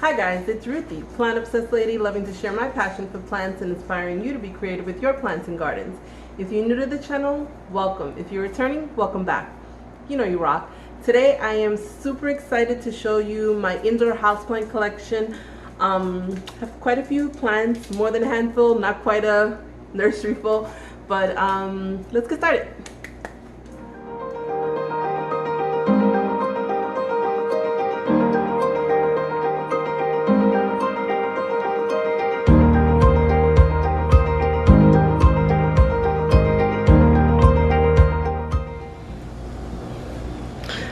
Hi guys, it's Ruthie, plant obsessed lady loving to share my passion for plants and inspiring you to be creative with your plants and gardens. If you're new to the channel, welcome. If you're returning, welcome back. You know you rock. Today I am super excited to show you my indoor houseplant collection. Have quite a few plants, more than a handful, not quite a nursery full, but let's get started.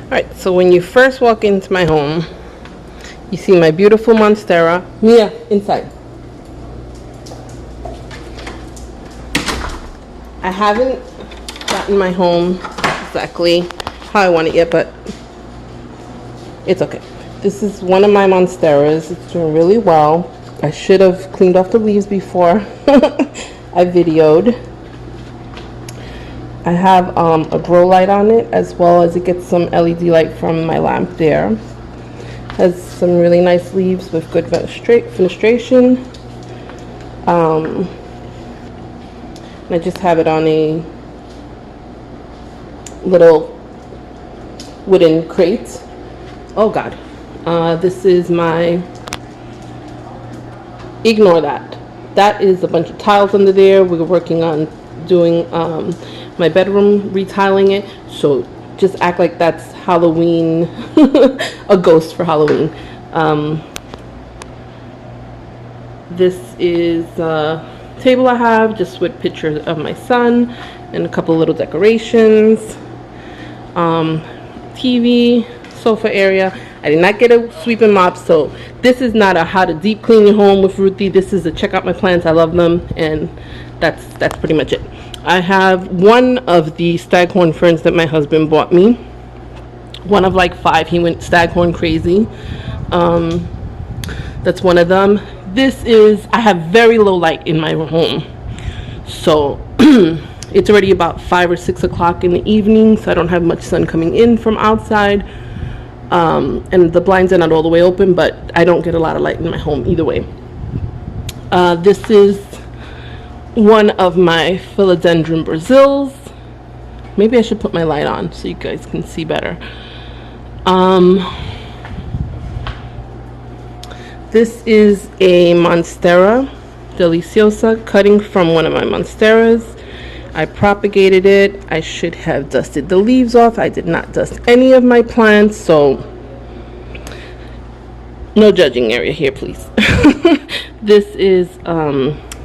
Alright, so when you first walk into my home, you see my beautiful Monstera. Mia, inside. I haven't gotten my home exactly how I want it yet, but it's okay. This is one of my Monsteras. It's doing really well. I should have cleaned off the leaves before I videoed. I have a grow light on it, as well as it gets some LED light from my lamp there. Has some really nice leaves with good fenestration. I just have it on a little wooden crate. Oh God, this is my, ignore that. That is a bunch of tiles under there. We're working on doing my bedroom, retiling it, so just act like that's Halloween, a ghost for Halloween. This is a table I have just with pictures of my son and a couple of little decorations. TV, sofa area. I did not get a sweep and mop, so this is not a how to deep clean your home with Ruthie. This is a check out my plants, I love them, and that's pretty much it. I have one of the staghorn ferns that my husband bought me. One of like 5. He went staghorn crazy. That's one of them. This is, I have very low light in my home, so it's already about 5 or 6 o'clock in the evening, so I don't have much sun coming in from outside, and the blinds are not all the way open, but I don't get a lot of light in my home either way. This is one of my philodendron Brazils. Maybe I should put my light on so you guys can see better. This is a Monstera deliciosa cutting from one of my Monsteras. I propagated it. I should have dusted the leaves off. I did not dust any of my plants, so no judging area here, please. This is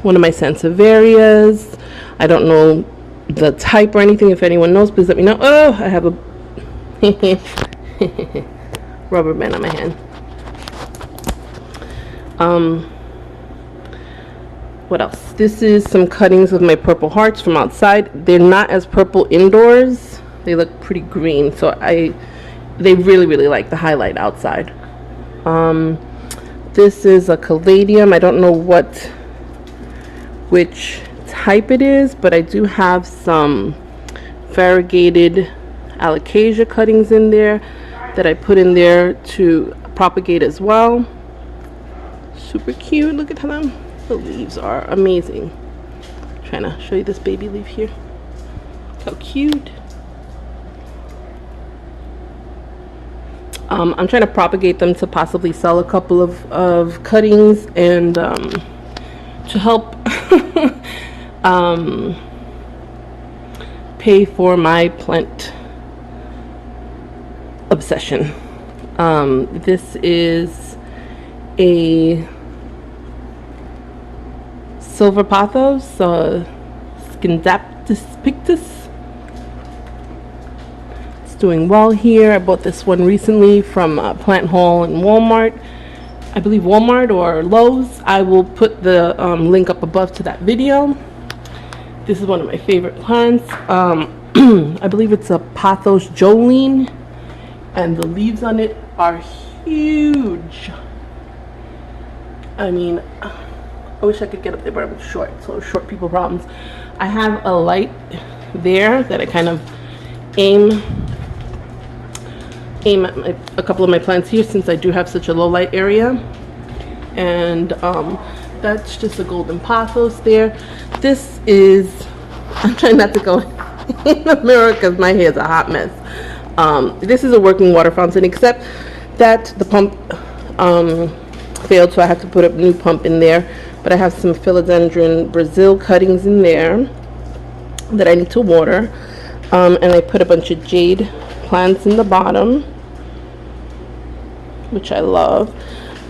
one of my Sansevierias. I don't know the type or anything. If anyone knows, please let me know. Oh, I have a rubber band on my hand. What else? This is some cuttings of my purple hearts from outside. They're not as purple indoors. They look pretty green, so they really like the highlight outside. This is a caladium. I don't know which type it is, but I do have some variegated alocasia cuttings in there that I put in there to propagate as well. Super cute. Look at how the leaves are amazing. I'm trying to show you this baby leaf here. How cute. I'm trying to propagate them to possibly sell a couple of cuttings and to help pay for my plant obsession. This is a silver pothos, Scindaptus pictus. It's doing well here. I bought this one recently from Plant Haul in Walmart. I believe Walmart or Lowe's. I will put the link up above to that video. This is one of my favorite plants. I believe it's a Pothos Jolene, and the leaves on it are huge. I mean, I wish I could get up there, but I'm short, so short people problems. I have a light there that I kind of aim at a couple of my plants here, since I do have such a low light area. And that's just a golden pothos there. This is, I'm trying not to go in the mirror because my hair is a hot mess. This is a working water fountain, except that the pump failed, so I have to put a new pump in there. But I have some philodendron Brazil cuttings in there that I need to water. And I put a bunch of jade plants in the bottom, which I love.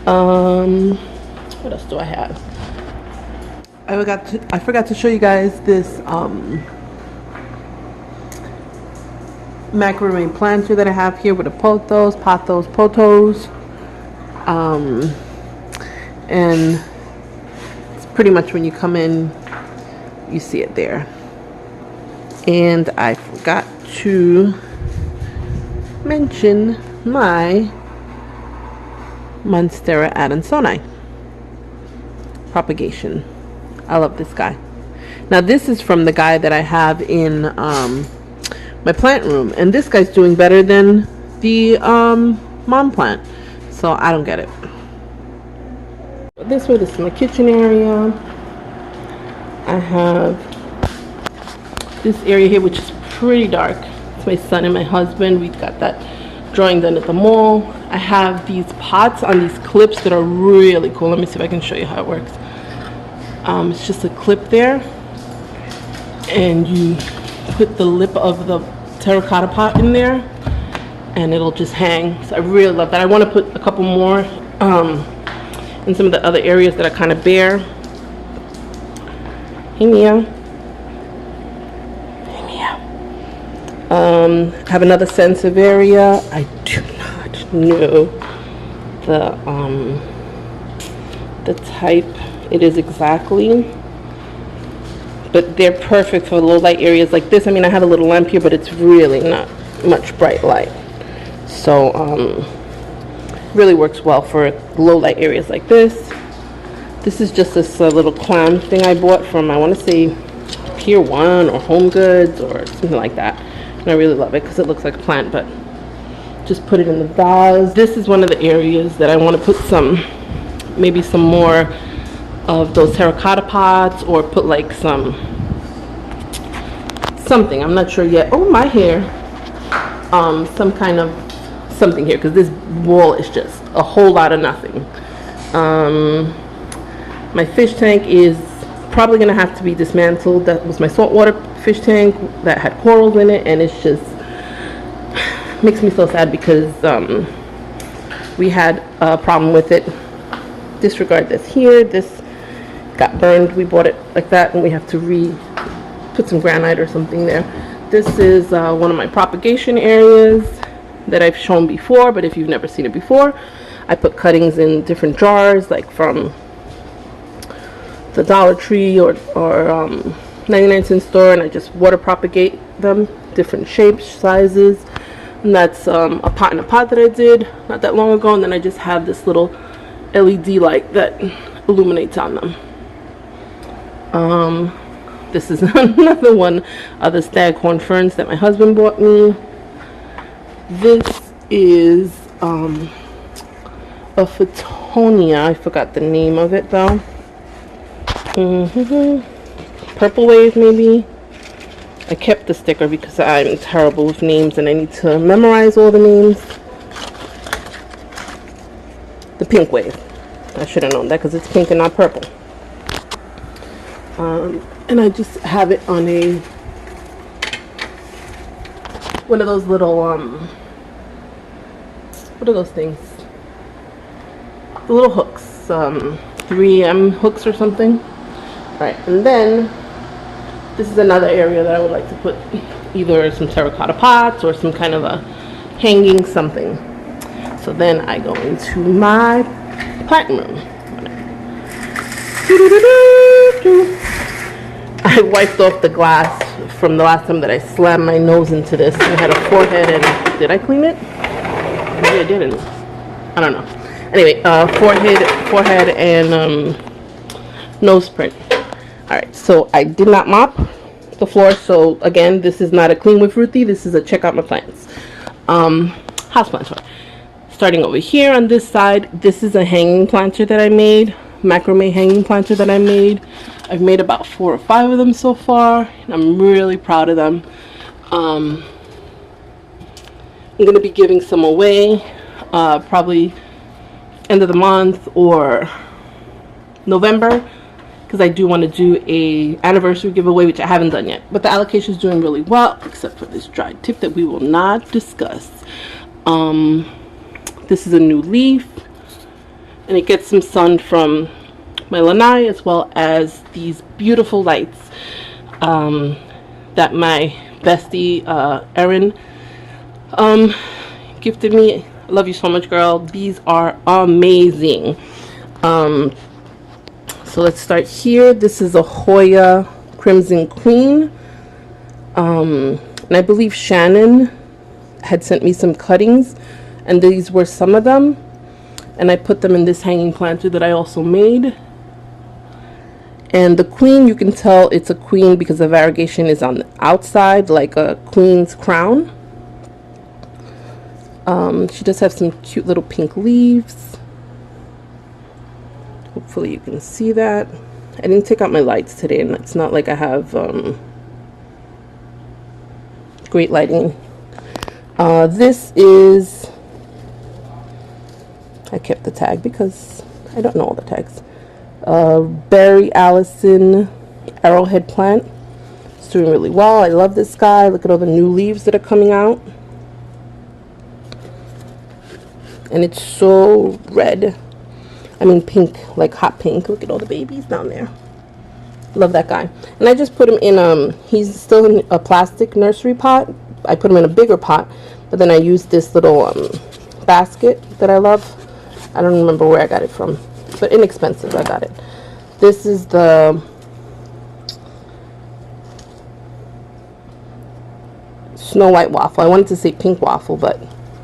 What else do I have? I forgot to show you guys this macrame planter that I have here with the pothos. And it's pretty much when you come in, you see it there. And I forgot to mention my Monstera adansonii propagation. I love this guy. Now this is from the guy that I have in my plant room, and this guy's doing better than the mom plant, so I don't get it. This way, this is my kitchen area. I have this area here, which is pretty dark. It's my son and my husband. We got that drawing done at the mall. I have these pots on these clips that are really cool. Let me see if I can show you how it works. It's just a clip there, and you put the lip of the terracotta pot in there, and it'll just hang. So I really love that. I want to put a couple more in some of the other areas that are kind of bare. Hey Mia. Have another Sansevieria. I do not know the type it is exactly, but they're perfect for low light areas like this. I mean, I have a little lamp here, but it's really not much bright light, so really works well for low light areas like this. This is just this little clam thing I bought from, I want to say, Pier 1 or Home Goods or something like that. And I really love it because it looks like a plant, but just put it in the vase. This is one of the areas that I want to put maybe some more of those terracotta pots, or put like something, I'm not sure yet. Oh, my hair. Some kind of something here, because this wall is just a whole lot of nothing. My fish tank is probably gonna have to be dismantled. That was my saltwater fish tank that had corals in it, and it's just makes me so sad because we had a problem with it. Disregard this here. This got burned. We bought it like that, and we have to put some granite or something there. This is one of my propagation areas that I've shown before, but if you've never seen it before, I put cuttings in different jars, like from the Dollar Tree or 99-cent store, and I just water propagate them, different shapes, sizes. And that's a pot in a pot that I did not that long ago, and then I just have this little LED light that illuminates on them. This is another one of the staghorn ferns that my husband bought me. This is a Photonia. I forgot the name of it though. Purple Wave, maybe. I kept the sticker because I'm terrible with names and I need to memorize all the names. The Pink Wave. I should have known that because it's pink and not purple. And I just have it on one of those little what are those things? The little hooks, 3M hooks or something. Right, and then this is another area that I would like to put either some terracotta pots or some kind of a hanging something. So then I go into my plant room. I wiped off the glass from the last time that I slammed my nose into this. I had a forehead, and did I clean it? Maybe I didn't. I don't know. Anyway, forehead and nose print. Alright, so I did not mop the floor. So again, this is not a clean with Ruthie. This is a check out my plants. Houseplant tour. starting over here on this side, this is a hanging planter that I made, macrame hanging planter that I made. I've made about 4 or 5 of them so far, and I'm really proud of them. I'm going to be giving some away, probably end of the month or November, because I do want to do a anniversary giveaway, which I haven't done yet. But the allocation is doing really well, except for this dried tip that we will not discuss. This is a new leaf, and it gets some sun from my lanai, as well as these beautiful lights that my bestie Erin gifted me. I love you so much, girl. These are amazing. So let's start here. This is a Hoya Crimson Queen, and I believe Shannon had sent me some cuttings, and these were some of them, and I put them in this hanging planter that I also made. And the queen, you can tell it's a queen because the variegation is on the outside, like a queen's crown. She does have some cute little pink leaves. Hopefully you can see that. I didn't take out my lights today, and it's not like I have great lighting. This is, I kept the tag because I don't know all the tags. Barry Allison arrowhead plant. It's doing really well. I love this guy. Look at all the new leaves that are coming out. And it's so red. I mean pink, like hot pink. Look at all the babies down there. Love that guy. And I just put him in, he's still in a plastic nursery pot. I put him in a bigger pot, but then I used this little basket that I love. I don't remember where I got it from, but inexpensive. I got it. This is the Snow White waffle. I wanted to say pink waffle, but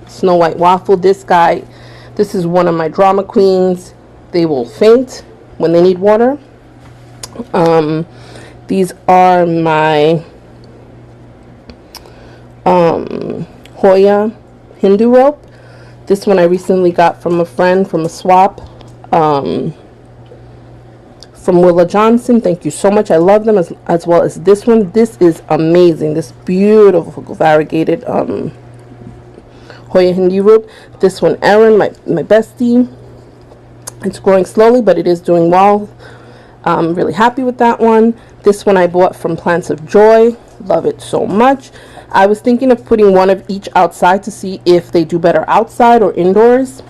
Snow White waffle. This guy, this is one of my drama queens. They will faint when they need water. These are my Hoya Hindu rope. This one I recently got from a friend, from a swap, from Willa Johnson. Thank you so much. I love them, as well as this one. This is amazing. This beautiful variegated Hoya Hindu rope. This one, Erin, my bestie. It's growing slowly, but it is doing well. I'm really happy with that one. This one I bought from Plants of Joy. Love it so much. I was thinking of putting one of each outside to see if they do better outside or indoors,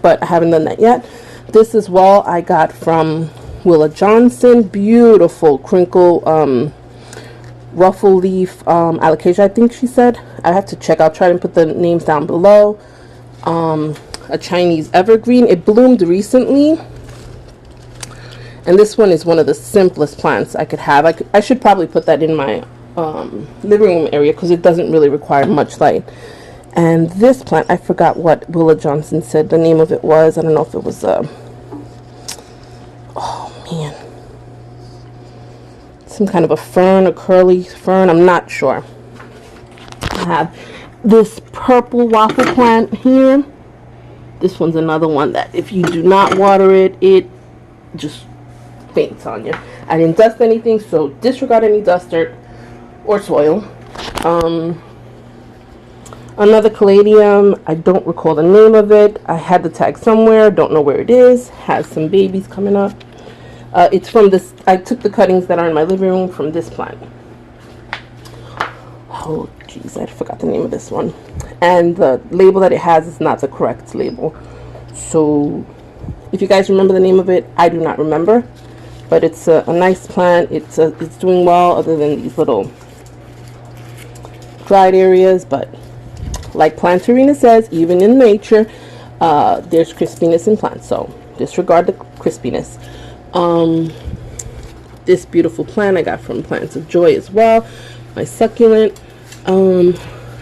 but I haven't done that yet. This as well I got from Willa Johnson. Beautiful crinkle ruffle leaf alocasia, I think she said. I have to check. I'll try and put the names down below. A Chinese evergreen. It bloomed recently, and this one is one of the simplest plants I could have. I should probably put that in my living room area because it doesn't really require much light. And this plant, I forgot what Willa Johnson said the name of it was. I don't know if it was oh man, some kind of a fern, a curly fern, I'm not sure. I have this purple waffle plant here. This one's another one that if you do not water it, it just faints on you. I didn't dust anything, so disregard any dust, dirt, or soil. Another caladium, I don't recall the name of it. I had the tag somewhere, don't know where it is. Has some babies coming up. It's from this, I took the cuttings that are in my living room from this plant. Oh geez, I forgot the name of this one. And the label that it has is not the correct label. So if you guys remember the name of it, I do not remember. But it's a nice plant. It's doing well, other than these little dried areas. But like Plantarina says, even in nature, there's crispiness in plants. So disregard the crispiness. This beautiful plant I got from Plants of Joy as well. My succulent. Oh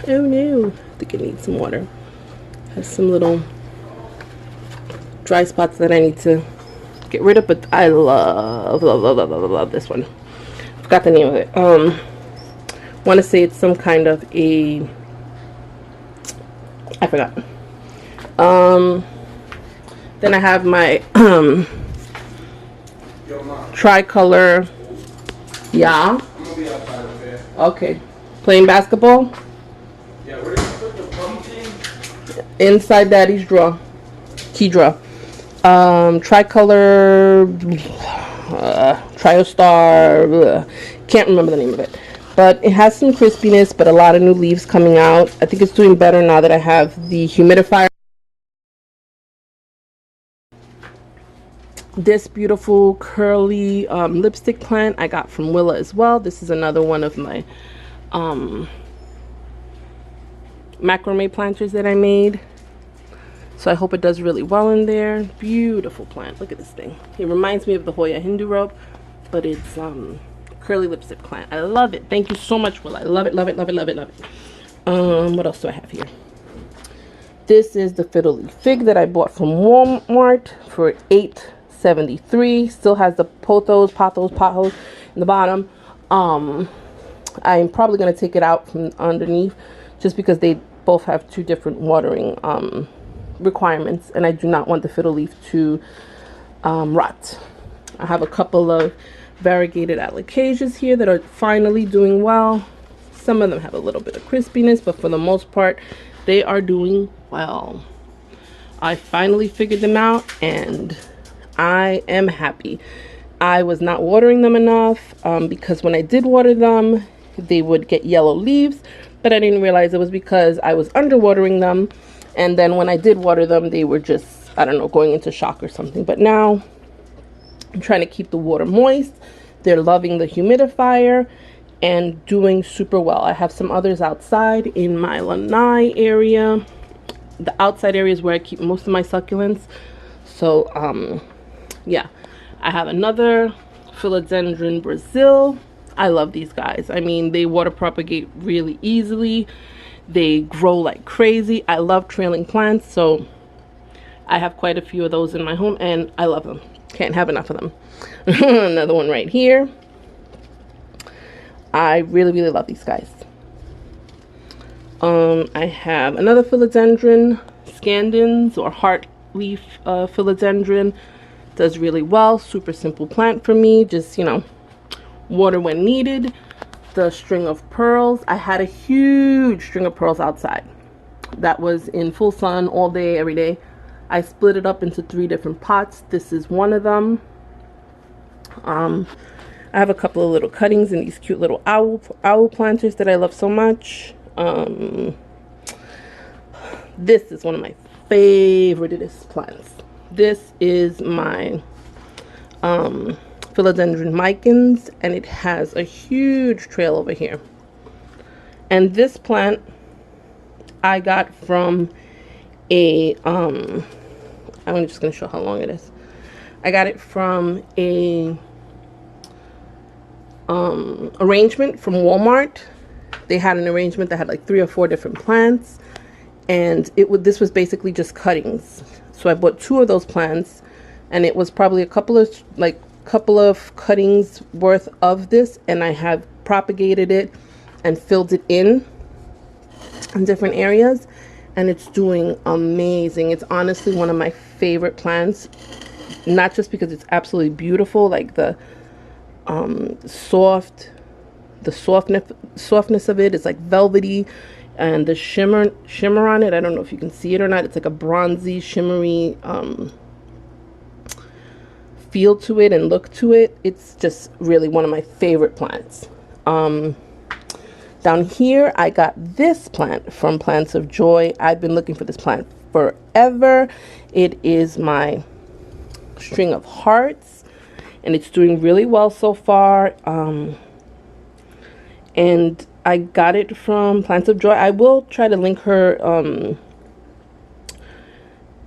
no, I think it needs some water. Has some little dry spots that I need to get rid of, but I love this one. Forgot the name of it. Want to say it's some kind of a, I forgot. Um, then I have my tricolor. Yeah. I'm gonna be outside of there. Okay. Playing basketball? Yeah, where did you put the pumpkin? Inside Daddy's drawer. Key drawer. Tricolor, Triostar, can't remember the name of it. But it has some crispiness, but a lot of new leaves coming out. I think it's doing better now that I have the humidifier. This beautiful curly lipstick plant I got from Willa as well. This is another one of my macrame planters that I made. So I hope it does really well in there. Beautiful plant. Look at this thing. It reminds me of the Hoya Hindu rope, but it's curly lipstick plant. I love it. Thank you so much, Willa. I love it, love it, love it, love it, love it. What else do I have here? This is the fiddle leaf fig that I bought from Walmart for $8.73. Still has the potholes in the bottom. I'm probably going to take it out from underneath just because they both have two different watering requirements, and I do not want the fiddle leaf to rot. I have a couple of variegated alocasias here that are finally doing well. Some of them have a little bit of crispiness, but for the most part they are doing well. I finally figured them out and I am happy. I was not watering them enough because when I did water them they would get yellow leaves, but I didn't realize it was because I was underwatering them, and then when I did water them they were just, I don't know, going into shock or something. But now I'm trying to keep the water moist. They're loving the humidifier and doing super well. I have some others outside in my lanai area. The outside area is where I keep most of my succulents. So yeah, I have another philodendron Brazil. I love these guys. I mean, they water propagate really easily. They grow like crazy. I love trailing plants, so I have quite a few of those in my home and I love them. Can't have enough of them. Another one right here. I really, really love these guys. I have another philodendron, Scandens or heart leaf philodendron. Does really well. Super simple plant for me. Just, you know, water when needed. The string of pearls. I had a huge string of pearls outside that was in full sun all day, every day. I split it up into 3 different pots. This is one of them. I have a couple of little cuttings in these cute little owl planters that I love so much. This is one of my favoriteest plants. This is my philodendron micans, and it has a huge trail over here. And this plant I got from a I'm just going to show how long it is. I got it from a arrangement from Walmart. They had an arrangement that had like 3 or 4 different plants, and this was basically just cuttings. So I bought 2 of those plants, and it was probably a couple of cuttings worth of this, and I have propagated it and filled it in different areas, and it's doing amazing. It's honestly one of my favorite plants, not just because it's absolutely beautiful, like the softness of it is like velvety, and the shimmer on it, I don't know if you can see it or not, it's like a bronzy shimmery feel to it and look to it. It's just really one of my favorite plants. Down here I got this plant from Plants of Joy. I've been looking for this plant forever. It is my string of hearts, and it's doing really well so far. And I got it from Plants of Joy. I will try to link her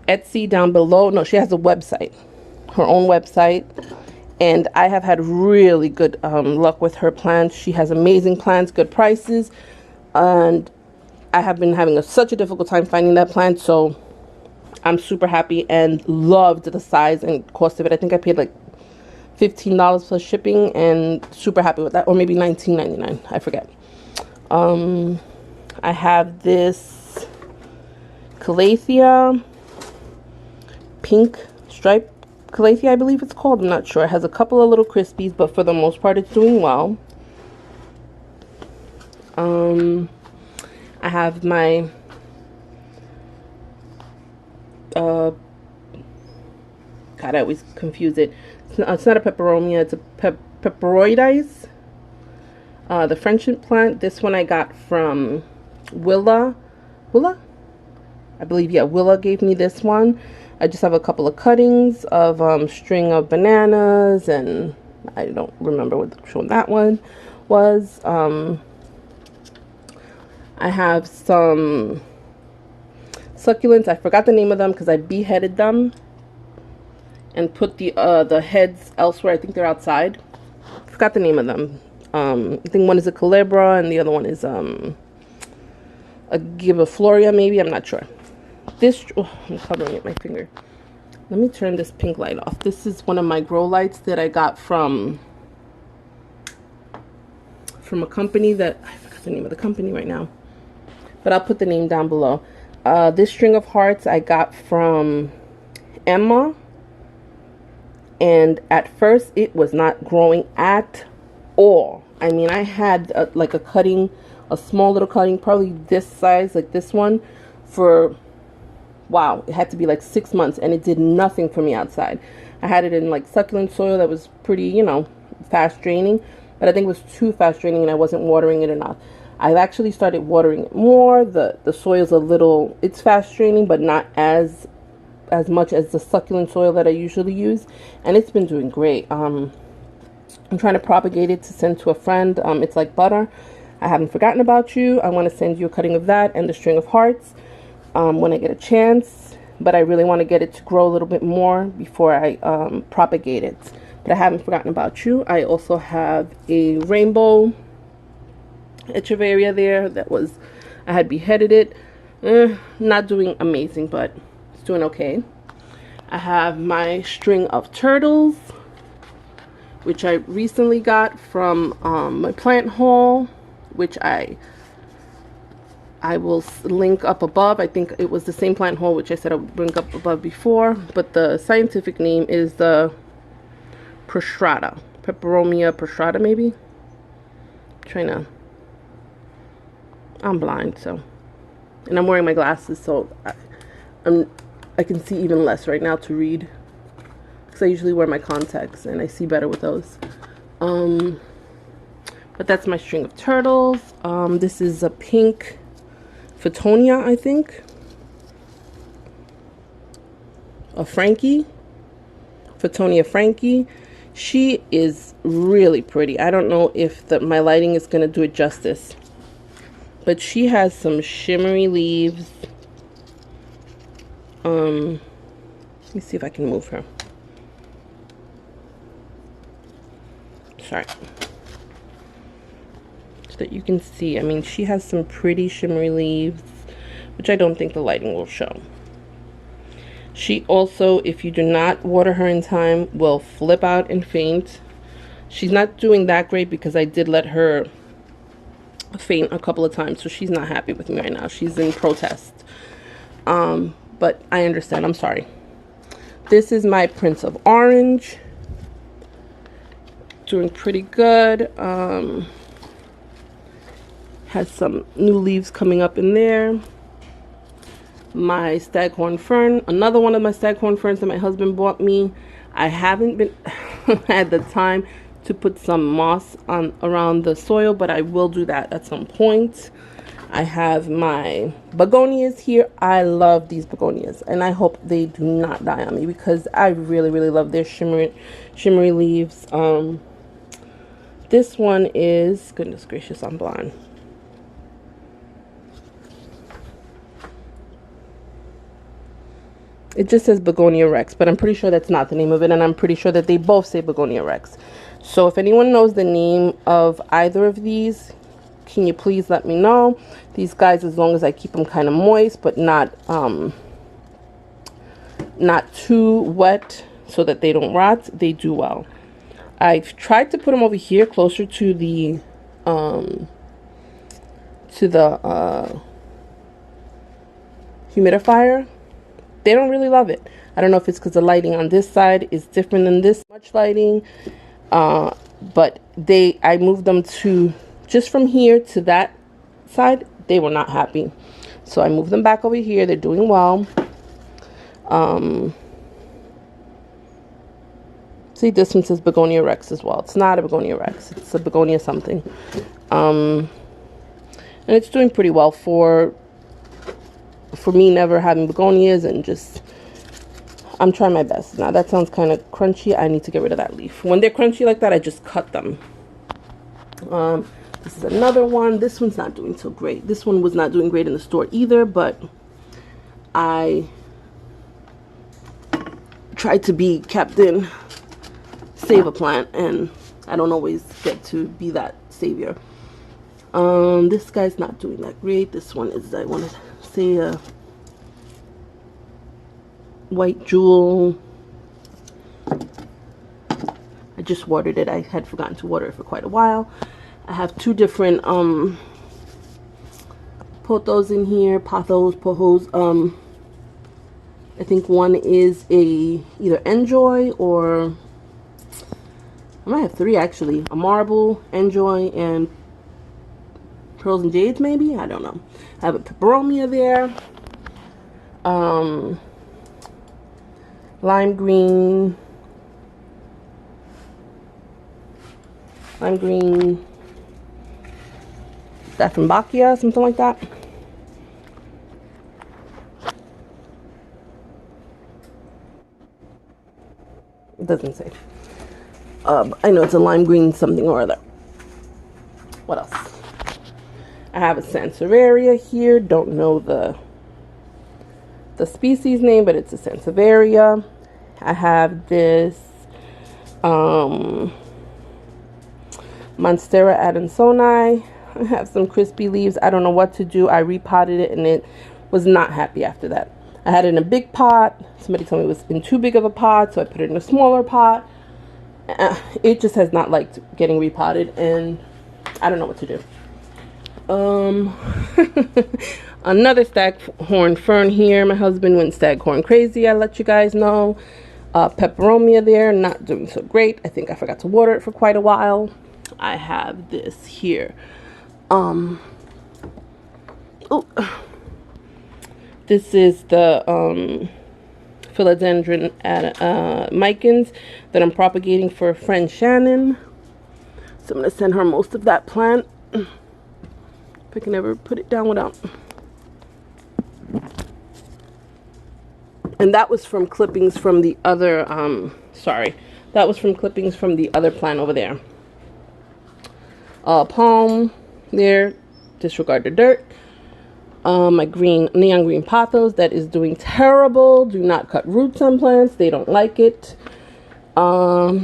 Etsy down below. No, she has a website, her own website, and I have had really good luck with her plants. She has amazing plants, good prices, and I have been having such a difficult time finding that plant, so I'm super happy and loved the size and cost of it. I think I paid like $15 plus shipping, and super happy with that, or maybe $19.99, I forget. I have this calathea. pink stripe calathea, I believe it's called. I'm not sure. It has a couple of little crispies, but for the most part it's doing well. I have my God, I always confuse it. It's not a peperomia, it's a pepperoides. The French plant. This one I got from Willa, I believe. Yeah, Willa gave me this one. I just have a couple of cuttings of string of bananas, and I don't remember which one that one was. I have some succulents. I forgot the name of them because I beheaded them and put the heads elsewhere. I think they're outside. Forgot the name of them. I think one is a calibra and the other one is a gibifloria, maybe. I'm not sure. This, oh, I'm covering it with my finger. Let me turn this pink light off. This is one of my grow lights that I got from a company that I forgot the name of the company right now, but I'll put the name down below. This string of hearts I got from Emma, and at first it was not growing at all. I mean, I had like a cutting, a small little cutting, probably this size, like this one, for, wow, it had to be like 6 months, and it did nothing for me outside. I had it in like succulent soil that was pretty, you know, fast draining, but I think it was too fast draining and I wasn't watering it enough. I've actually started watering it more. The soil's a little, it's fast draining, but not as much as the succulent soil that I usually use, and it's been doing great. I'm trying to propagate it to send to a friend. It's like butter. I haven't forgotten about you. I want to send you a cutting of that and the string of hearts when I get a chance, but I really want to get it to grow a little bit more before I propagate it. But I haven't forgotten about you. I also have a rainbow echeveria there that was, I had beheaded it. Not doing amazing, but it's doing okay. I have my string of turtles, which I recently got from my plant haul, which I will link up above. I think it was the same plant haul which I said I would bring up above before, but the scientific name is the prostrata, peperomia prostrata, maybe. I'm blind, so, and I'm wearing my glasses, so I can see even less right now to read, because I usually wear my contacts and I see better with those. But that's my string of turtles. This is a pink Photonia, I think, a Frankie, Photonia Frankie. She is really pretty. I don't know if my lighting is going to do it justice, but she has some shimmery leaves. Let me see if I can move her. Sorry. So that you can see. I mean, she has some pretty shimmery leaves, which I don't think the lighting will show. She also, if you do not water her in time, will flip out and faint. She's not doing that great because I did let her faint a couple of times, so she's not happy with me right now. She's in protest. But I understand. I'm sorry. This is my Prince of Orange. Doing pretty good. Has some new leaves coming up in there. My staghorn fern, another one of my staghorn ferns that my husband bought me. I haven't been had the time to put some moss on around the soil, but I will do that at some point. I have my begonias here. I love these begonias, and I hope they do not die on me because I really, really love their shimmery leaves. This one is, goodness gracious, I'm blind. It just says Begonia Rex, but I'm pretty sure that's not the name of it, and I'm pretty sure that they both say Begonia Rex. So if anyone knows the name of either of these, can you please let me know? These guys, as long as I keep them kind of moist, but not too wet so that they don't rot, they do well. I've tried to put them over here closer to the humidifier. They don't really love it. I don't know if it's because the lighting on this side is different than this much lighting, but I moved them to just from here to that side. They were not happy, so I moved them back over here. They're doing well. See, this one says Begonia Rex as well. It's not a Begonia Rex. It's a Begonia something. And it's doing pretty well for me never having begonias, and just I'm trying my best. Now that sounds kind of crunchy. I need to get rid of that leaf. When they're crunchy like that, I just cut them. This is another one. This one's not doing so great. This one was not doing great in the store either, but I tried to be Captain Save a Plant, and I don't always get to be that savior. This guy's not doing that great. This one is, I want to say, a white jewel. I just watered it. I had forgotten to water it for quite a while. I have two different pothos in here. Pohos. I think one is either Enjoy, or I might have three actually. A Marble, Enjoy, and Pearls and Jades maybe? I don't know. I have a Peperomia there. Lime green. Dieffenbachia, something like that. It doesn't say. I know it's a lime green something or other. What else? I have a Sansevieria here. Don't know the species name, but it's a Sansevieria. I have this Monstera adansonii. I have some crispy leaves. I don't know what to do. I repotted it and it was not happy after that. I had it in a big pot. Somebody told me it was in too big of a pot, so I put it in a smaller pot. It just has not liked getting repotted, and I don't know what to do. Another staghorn fern here. My husband went staghorn crazy. I let you guys know. Peperomia there, not doing so great. I think I forgot to water it for quite a while. I have this here. This is the philodendron micans that I'm propagating for a friend Shannon. So I'm going to send her most of that plant. If I can ever put it down without. And that was from clippings from the other, that was from clippings from the other plant over there. Palm there, disregard the dirt. My neon green pothos that is doing terrible. Do not cut roots on plants. They don't like it. My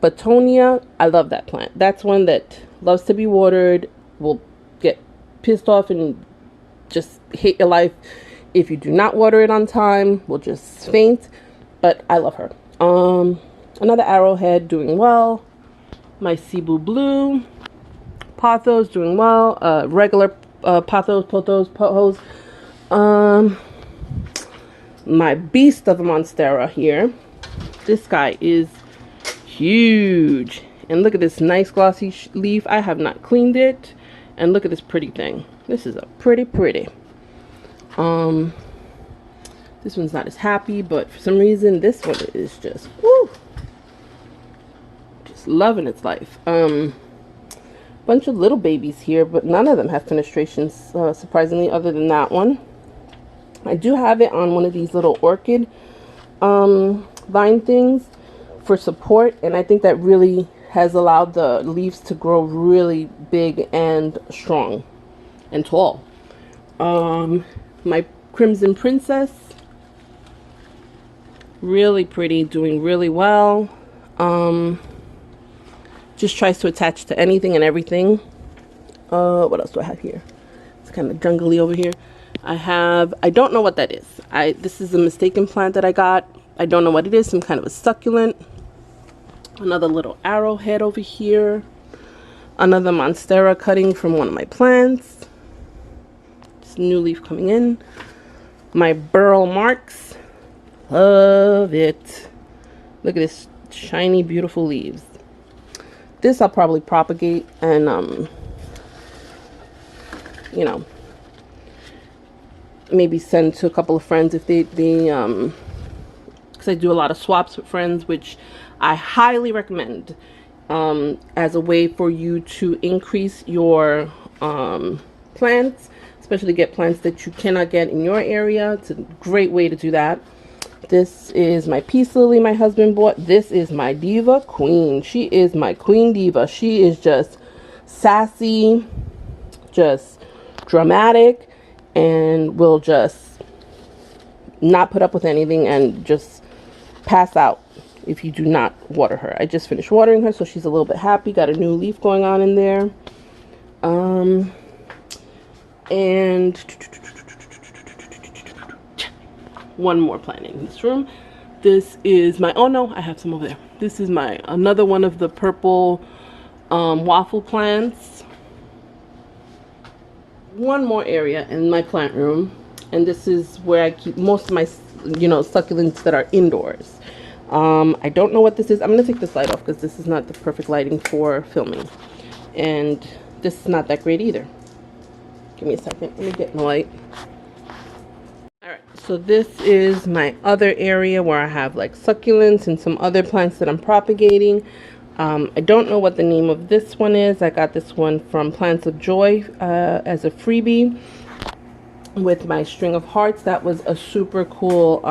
Betonia, I love that plant. That's one that loves to be watered, will get pissed off and just hate your life if you do not water it on time, will just faint. But I love her. Another arrowhead doing well. My Cebu Blue pothos doing well. Regular pothos. My beast of a Monstera here. This guy is huge. And look at this nice glossy leaf. I have not cleaned it. And look at this pretty thing. This is a pretty. This one's not as happy, but for some reason this one is just woo, just loving its life. Bunch of little babies here, but none of them have fenestrations, surprisingly, other than that one. I do have it on one of these little orchid vine things for support, and I think that really has allowed the leaves to grow really big and strong and tall. My Crimson Princess, really pretty, doing really well. Just tries to attach to anything and everything. What else do I have here? It's kind of jungly over here. I don't know what that is. This is a mistaken plant that I got. I don't know what it is. Some kind of a succulent. Another little arrowhead over here. Another Monstera cutting from one of my plants. Just a new leaf coming in. My burl marks. Love it. Look at this shiny, beautiful leaves. This I'll probably propagate and, you know, maybe send to a couple of friends if they because I do a lot of swaps with friends, which I highly recommend as a way for you to increase your plants, especially get plants that you cannot get in your area. It's a great way to do that. This is my peace lily my husband bought. This is my diva queen. She is my queen diva. She is just sassy, just dramatic, and will just not put up with anything and just pass out if you do not water her. I just finished watering her, so she's a little bit happy. Got a new leaf going on in there. And one more plant in this room. This is my, oh no, I have some over there. This is my, another one of the purple waffle plants. One more area in my plant room, and this is where I keep most of my, you know, succulents that are indoors. I don't know what this is. I'm gonna take this light off because this is not the perfect lighting for filming, and this is not that great either. Give me a second, let me get the light. Alright, so this is my other area where I have like succulents and some other plants that I'm propagating. I don't know what the name of this one is. I got this one from Plants of Joy as a freebie with my string of hearts. That was a super cool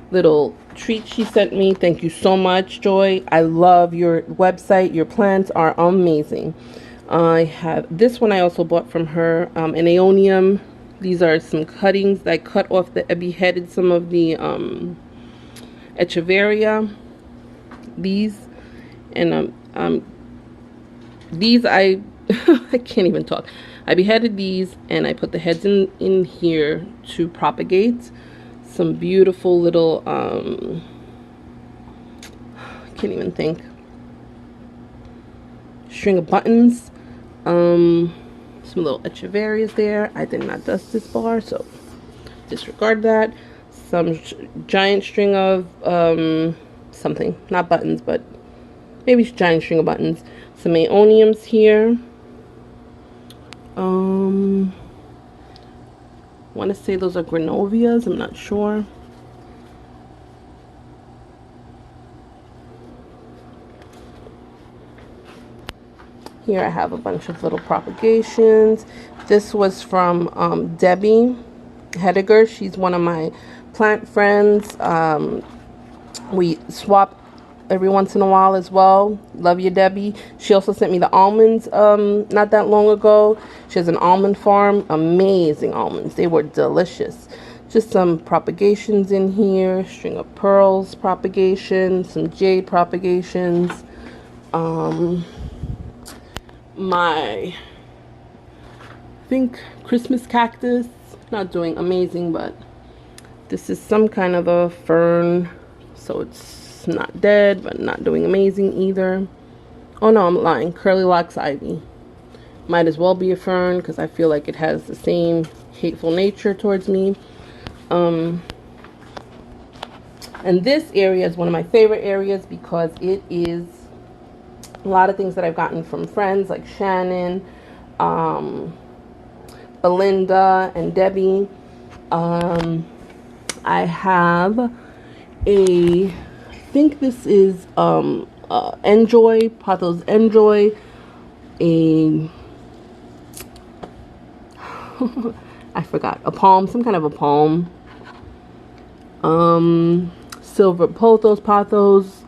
little treat she sent me. Thank you so much, Joy. I love your website. Your plants are amazing. I have this one I also bought from her, an aeonium. These are some cuttings that I cut off I beheaded some of the echeveria. These and these I I can't even talk. I beheaded these and I put the heads in here to propagate some beautiful little I can't even think, string of buttons, some little echeverias there. I did not dust this bar, so disregard that. Some giant string of something, not buttons, but maybe giant string of buttons. Some aeoniums here. Want to say those are granovias, I'm not sure. Here I have a bunch of little propagations. This was from Debbie Hediger. She's one of my plant friends. We swap every once in a while as well. Love you, Debbie. She also sent me the almonds not that long ago. She has an almond farm. Amazing almonds. They were delicious. Just some propagations in here. String of pearls propagation. Some jade propagations. My, I think, Christmas cactus. Not doing amazing, but this is some kind of a fern. So it's not dead, but not doing amazing either. Oh no, I'm lying. Curly Locks ivy. Might as well be a fern because I feel like it has the same hateful nature towards me. And this area is one of my favorite areas because it is a lot of things that I've gotten from friends like Shannon, Belinda, and Debbie. I have I think this is Enjoy, Pathos Enjoy, I forgot, a palm, some kind of a palm. Silver Pothos Pathos.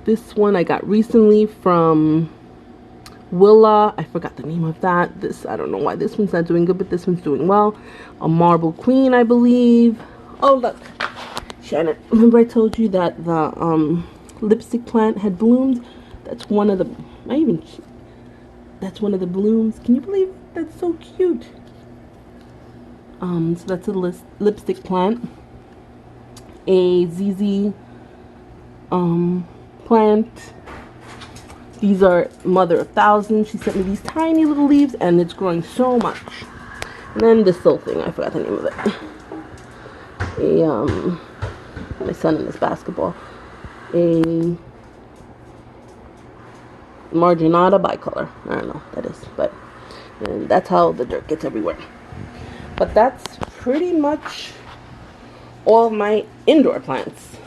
This one I got recently from Willa. I forgot the name of that. This, I don't know why this one's not doing good, but this one's doing well. A Marble Queen, I believe. Oh, look. Shannon, remember I told you that the lipstick plant had bloomed? That's one of the, that's one of the blooms. Can you believe that's so cute? So that's a lipstick plant. A ZZ plant. These are Mother of Thousands. She sent me these tiny little leaves and it's growing so much. And then this little thing, I forgot the name of it. my son in this basketball, a marginata bicolor. I don't know what that is, but and that's how the dirt gets everywhere. But that's pretty much all of my indoor plants.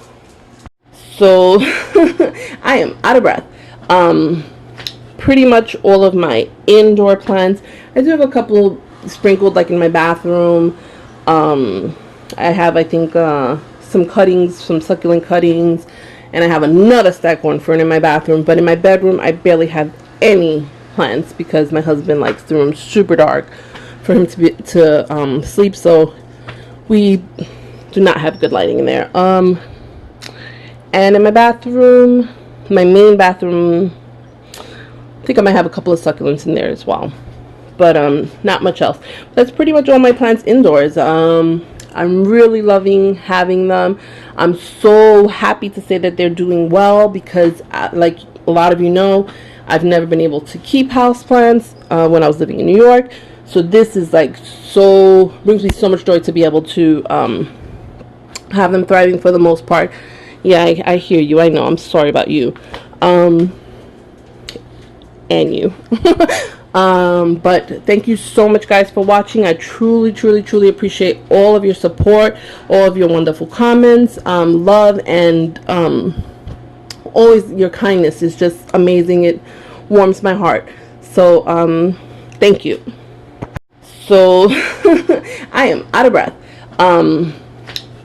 So I am out of breath. Pretty much all of my indoor plants. I do have a couple sprinkled like in my bathroom. I have, I think, some cuttings, some succulent cuttings, and I have another stack going fern in my bathroom. But in my bedroom, I barely have any plants because my husband likes the room super dark for him to sleep. So we do not have good lighting in there. And in my bathroom, my main bathroom, I think I might have a couple of succulents in there as well, but not much else. That's pretty much all my plants indoors. I'm really loving having them. I'm so happy to say that they're doing well because, like a lot of you know, I've never been able to keep houseplants when I was living in New York. So this is like brings me so much joy to be able to have them thriving for the most part. Yeah, I hear you. I know. I'm sorry about you. And you. But thank you so much, guys, for watching. I truly appreciate all of your support, all of your wonderful comments, love, and always your kindness is just amazing. It warms my heart. So thank you. So I am out of breath.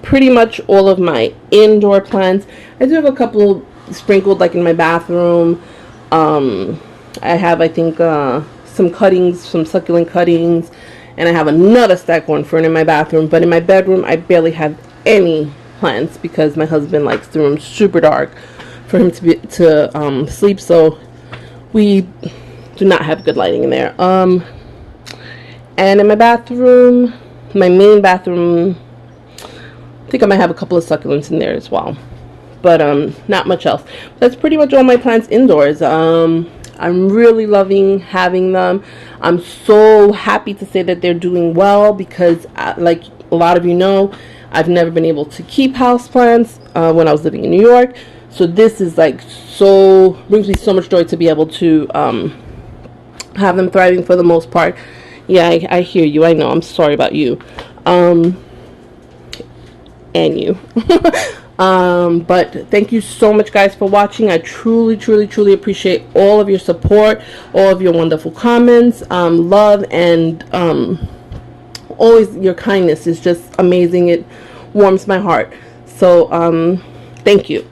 Pretty much all of my indoor plants. I do have a couple sprinkled like in my bathroom. I have, I think, some cuttings, some succulent cuttings, and I have another stack going fern in my bathroom. But in my bedroom, I barely have any plants because my husband likes the room super dark for him to sleep. So we do not have good lighting in there. And in my bathroom, my main bathroom, I think I might have a couple of succulents in there as well, but not much else. That's pretty much all my plants indoors. I'm really loving having them. I'm so happy to say that they're doing well because, like a lot of you know, I've never been able to keep houseplants when I was living in New York. So this is like brings me so much joy to be able to have them thriving for the most part. Yeah, I hear you. I know. I'm sorry about you. And you. But thank you so much, guys, for watching. I truly appreciate all of your support, all of your wonderful comments, love, and always your kindness is just amazing. It warms my heart. So thank you.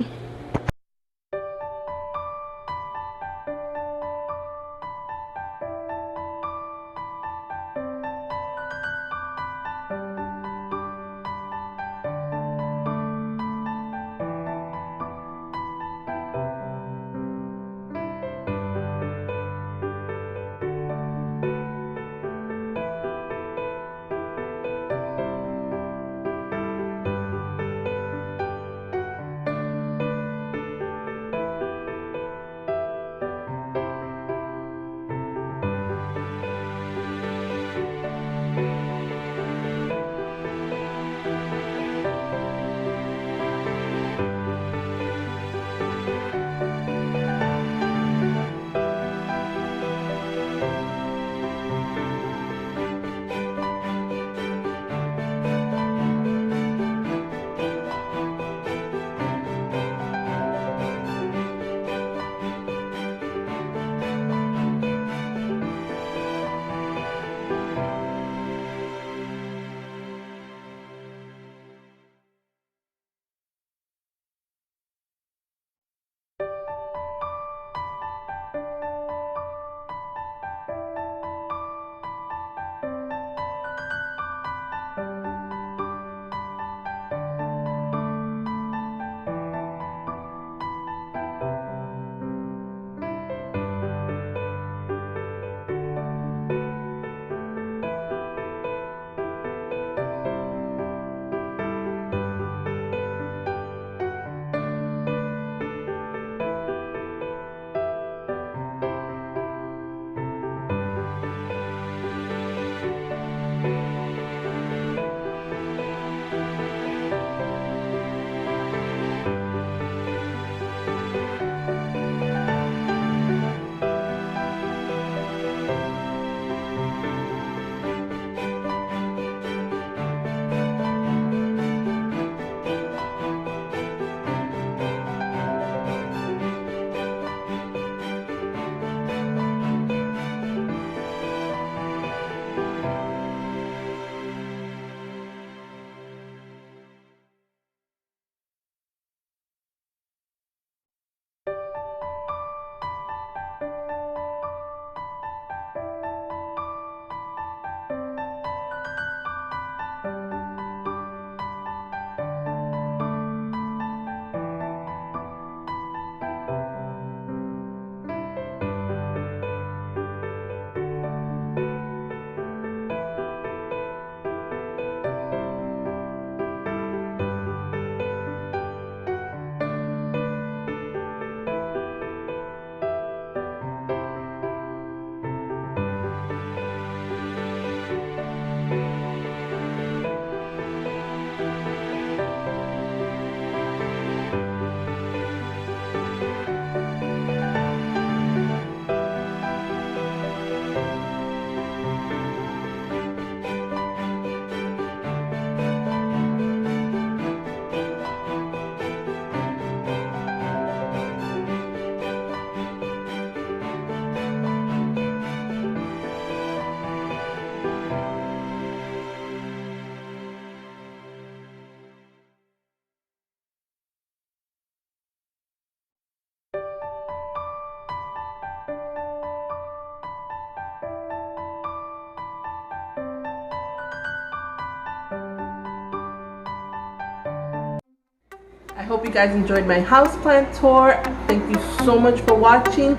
hope you guys enjoyed my houseplant tour. Thank you so much for watching.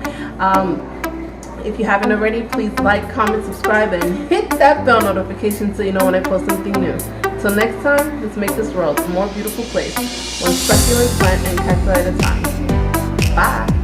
If you haven't already, please like, comment, subscribe, and hit that bell notification so you know when I post something new. Till next time, let's make this world a more beautiful place, one succulent plant and cacti at a time. Bye!